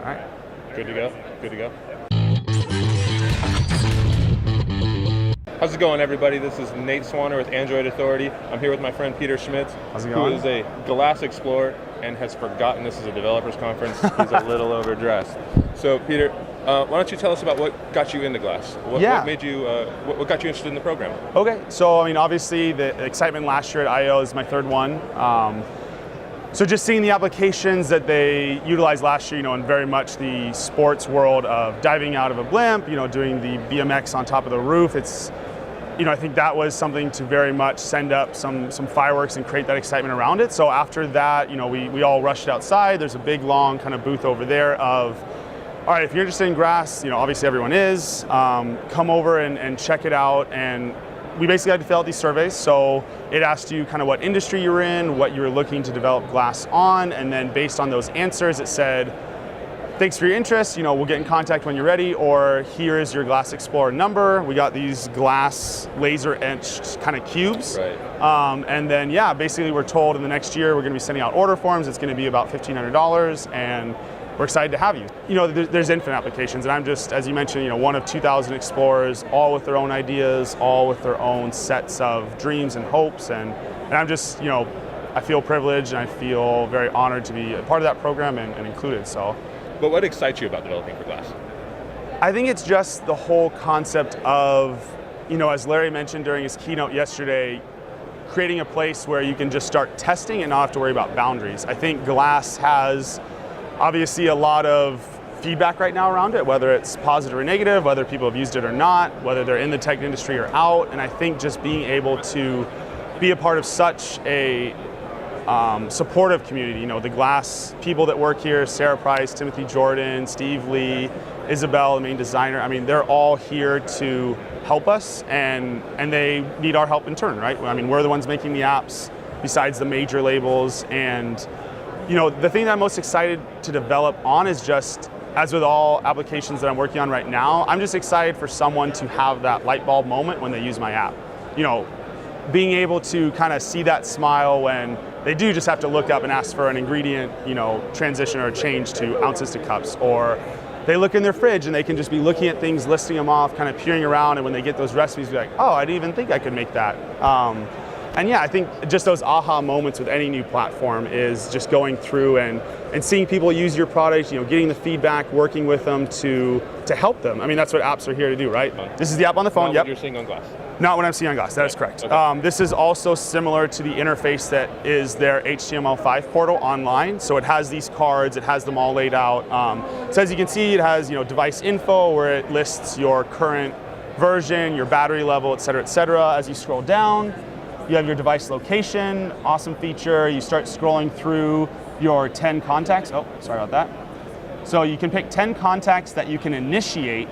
All right. Good to go. Good to go. How's it going, everybody? This is Nate Swanner with Android Authority. I'm here with my friend Peter Schmitz, who is a glass explorer and has forgotten this is a developers conference. He's a little overdressed. So, Peter, why don't you tell us about what got you into glass? What made you? What got you interested in the program? Okay, so I mean, obviously the excitement last year at I/O is my third one. So just seeing the applications that they utilized last year, in very much the sports world of diving out of a blimp, doing the BMX on top of the roof. It's, I think that was something to very much send up some fireworks and create that excitement around it. So after that, we all rushed outside. There's a big, long kind of booth over there of, all right, if you're interested in grass, obviously everyone is, come over and check it out. And we basically had to fill out these surveys. So it asked you kind of what industry you're in, what you were looking to develop glass on, and then based on those answers, it said, thanks for your interest, we'll get in contact when you're ready, or here is your Glass Explorer number. We got these glass laser etched kind of cubes. Right. And then, basically we're told in the next year we're gonna be sending out order forms. It's gonna be about $1,500, and we're excited to have you. There's infinite applications, and I'm just, as you mentioned, one of 2,000 explorers, all with their own ideas, all with their own sets of dreams and hopes, and I'm just, I feel privileged and I feel very honored to be a part of that program and included. So. But what excites you about developing for glass? I think it's just the whole concept of, as Larry mentioned during his keynote yesterday, creating a place where you can just start testing and not have to worry about boundaries. I think glass has obviously a lot of feedback right now around it, whether it's positive or negative, whether people have used it or not, whether they're in the tech industry or out. And I think just being able to be a part of such a supportive community, the glass people that work here, Sarah Price, Timothy Jordan, Steve Lee, Isabel, the main designer, I mean, they're all here to help us, and they need our help in turn, right? I mean, we're the ones making the apps besides the major labels, and the thing that I'm most excited to develop on is just, as with all applications that I'm working on right now, I'm just excited for someone to have that light bulb moment when they use my app. Being able to kind of see that smile when they do just have to look up and ask for an ingredient, transition or change to ounces to cups, or they look in their fridge and they can just be looking at things, listing them off, kind of peering around, and when they get those recipes, be like, oh, I didn't even think I could make that. And I think just those aha moments with any new platform is just going through and seeing people use your product, getting the feedback, working with them to help them. I mean, that's what apps are here to do, right? This is the app on the phone. Not what you're seeing on glass. Not what I'm seeing on glass, that is correct. Okay. This is also similar to the interface that is their HTML5 portal online. So it has these cards, it has them all laid out. So as you can see, it has device info where it lists your current version, your battery level, et cetera, et cetera. As you scroll down, you have your device location, awesome feature. You start scrolling through your 10 contacts. Oh, sorry about that. So you can pick 10 contacts that you can initiate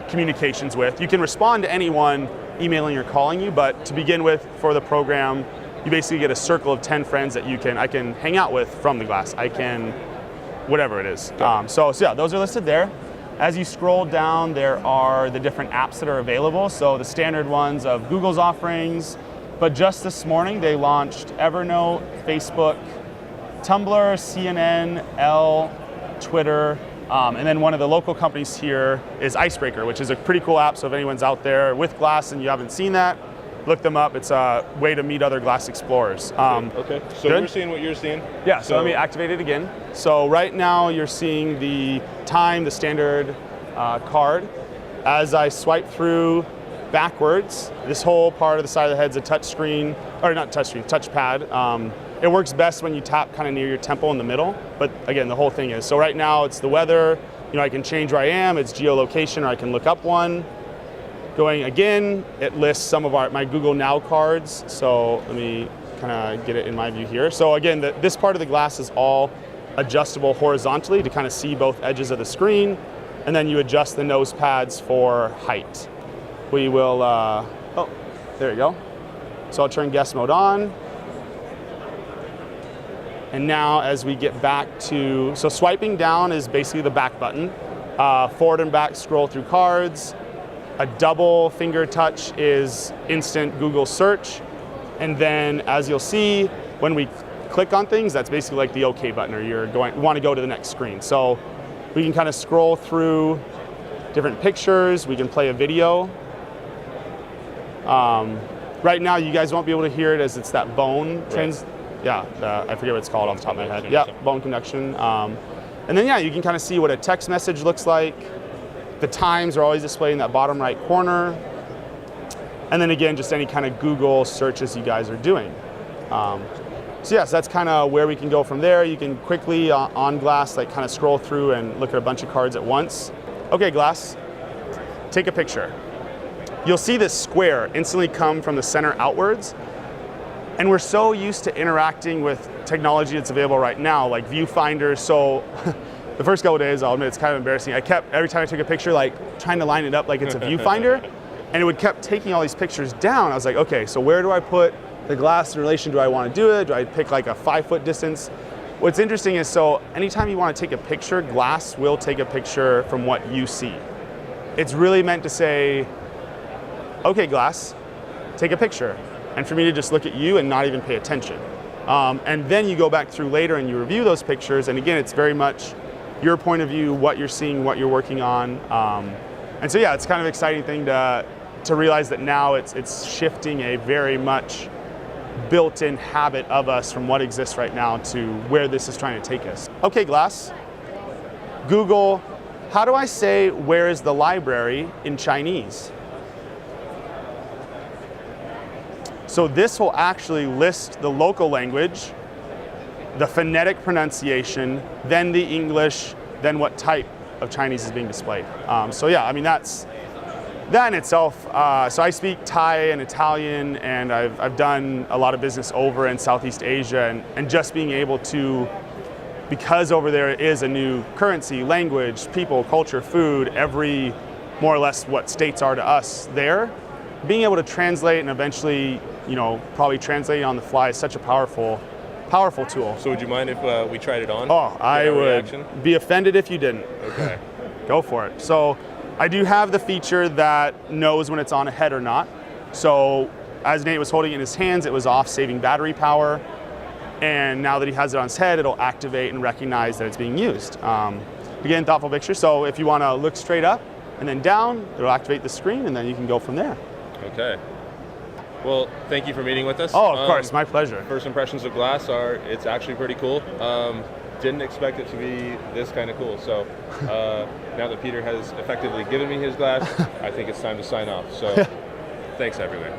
communications with. You can respond to anyone emailing or calling you, but to begin with, for the program, you basically get a circle of 10 friends that I can hang out with from the glass. I can, whatever it is. So yeah, those are listed there. As you scroll down, there are the different apps that are available. So the standard ones of Google's offerings, but just this morning they launched Evernote, Facebook, Tumblr, CNN, Elle, Twitter, and then one of the local companies here is Icebreaker, which is a pretty cool app. So if anyone's out there with glass and you haven't seen that, look them up. It's a way to meet other glass explorers. Okay, so we're seeing what you're seeing? Yeah, so let me activate it again. So right now you're seeing the time, the standard card. As I swipe through backwards, this whole part of the side of the head's a touch screen, or not touch screen, touchpad. It works best when you tap kind of near your temple in the middle, but again, the whole thing is. So right now it's the weather, I can change where I am, it's geolocation, or I can look up one. Going again, it lists some of my Google Now cards, so let me kind of get it in my view here. So again, this part of the glass is all adjustable horizontally to kind of see both edges of the screen, and then you adjust the nose pads for height. We will, oh, there you go. So I'll turn guest mode on. And now as we get back to, so swiping down is basically the back button. Forward and back scroll through cards. A double finger touch is instant Google search. And then as you'll see, when we click on things, that's basically like the OK button, or you want to go to the next screen. So We can kind of scroll through different pictures. We can play a video. Right now, you guys won't be able to hear it as it's that bone I forget what it's called off the top of my head. Yeah, bone conduction. And then you can kind of see what a text message looks like. The times are always displayed in that bottom right corner. And then again, just any kind of Google searches you guys are doing. So yes, that's kind of where we can go from there. You can quickly on Glass kind of scroll through and look at a bunch of cards at once. Okay, Glass, take a picture. You'll see this square instantly come from the center outwards. And we're so used to interacting with technology that's available right now, like viewfinders. So the first couple of days, I'll admit it's kind of embarrassing. I kept, every time I took a picture, trying to line it up like it's a viewfinder. And it would kept taking all these pictures down. I was like, okay, so where do I put the glass in relation? Do I want to do it? Do I pick a 5-foot distance? What's interesting is, so anytime you want to take a picture, Glass will take a picture from what you see. It's really meant to say, okay, Glass, take a picture. And for me to just look at you and not even pay attention. And then you go back through later and you review those pictures. And again, it's very much your point of view, what you're seeing, what you're working on. And so it's kind of an exciting thing to realize that now it's shifting a very much built-in habit of us from what exists right now to where this is trying to take us. Okay, Glass, Google, how do I say where is the library in Chinese? So this will actually list the local language, the phonetic pronunciation, then the English, then what type of Chinese is being displayed. That's that in itself. So I speak Thai and Italian, and I've done a lot of business over in Southeast Asia, and just being able to, because over there is a new currency, language, people, culture, food, every more or less what states are to us there, being able to translate and eventually, probably translating on the fly is such a powerful tool. So would you mind if we tried it on? Oh, I would be offended if you didn't. Okay. Go for it. So I do have the feature that knows when it's on a head or not. So as Nate was holding it in his hands, it was off, saving battery power. And now that he has it on his head, it'll activate and recognize that it's being used. Again, thoughtful picture. So if you want to look straight up and then down, it'll activate the screen, and then you can go from there. Okay. Well, thank you for meeting with us. Oh, of course, my pleasure. First impressions of Glass are it's actually pretty cool. Didn't expect it to be this kind of cool. So now that Peter has effectively given me his glass, I think it's time to sign off. So thanks, everyone.